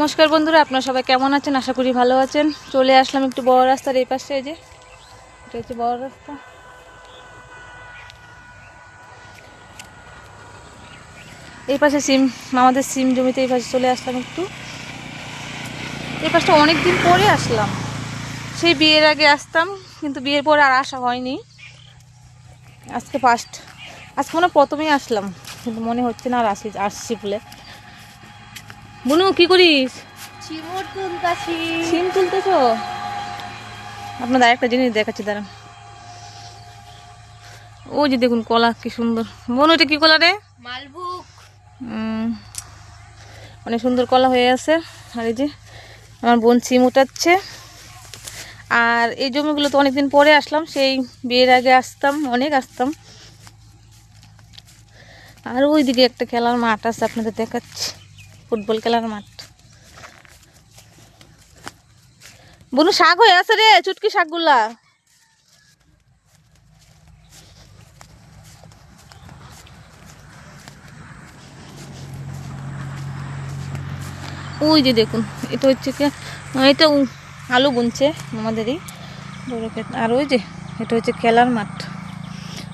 নমস্কার বন্ধুরা, আপনারা সবাই কেমন আছেন? আশা করি ভালো আছেন। চলে আসলাম একটু বড় রাস্তার এই পাশে। এই যে এটা হচ্ছে বড় রাস্তা। এই পাশে আমাদের সিম জমিতে এই পাশে চলে আসলাম একটু। এই পাশটা অনেক দিন পরে আসলাম। সেই বিয়ের আগে আসতাম, কিন্তু বিয়ের পরে আর আসা হয়নি। আজকে মনে প্রথমেই আসলাম, কিন্তু মনে হচ্ছে না আর আসছি বলে। বুনু কি করিস? সিম তুলতেছ? আপনাদের একটা জিনিস দেখাচ্ছি, দাঁড়ান। ও যে দেখুন কলা কি সুন্দর। বোন ওইটা কি কলা রে? মালভোগ। অনেক সুন্দর কলা হয়ে আছে। আর এই যে আমার বোন সিম উঠাচ্ছে। আর এই জমিগুলো তো অনেকদিন পরে আসলাম, সেই বিয়ের আগে অনেক আসতাম। আর ওইদিকে একটা খেলার মাঠ আছে, আপনাদের দেখাচ্ছি, ফুটবল খেলার মাঠ। বোন শাক হয়ে আছে রে, চুটকি শাকগুলা। ওই যে দেখুন, এটা হচ্ছে কি, এটা আলু বুনছে আমাদেরই বড় ক্ষেত। আর ওই যে এটা হচ্ছে খেলার মাঠ,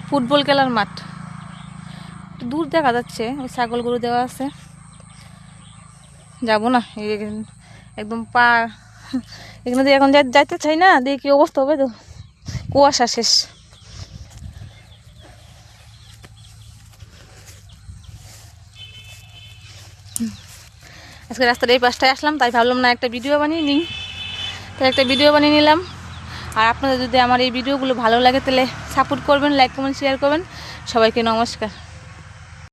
ফুটবল খেলার মাঠ। দূর দেখা যাচ্ছে, ওই ছাগল গরু দেওয়া আছে। যাবো না, একদম পা এখানে দিয়ে এখন যাইতে চাই না, দিয়ে কি অবস্থা হবে। তো কুয়াশা শেষ। আজকে রাস্তার এই পাশটায় আসলাম, তাই ভাবলাম না একটা ভিডিও বানিয়ে নিই। তাই একটা ভিডিও বানিয়ে নিলাম। আর আপনাদের যদি আমার এই ভিডিওগুলো ভালো লাগে তাহলে সাপোর্ট করবেন, লাইক কমেন্ট শেয়ার করবেন। সবাইকে নমস্কার।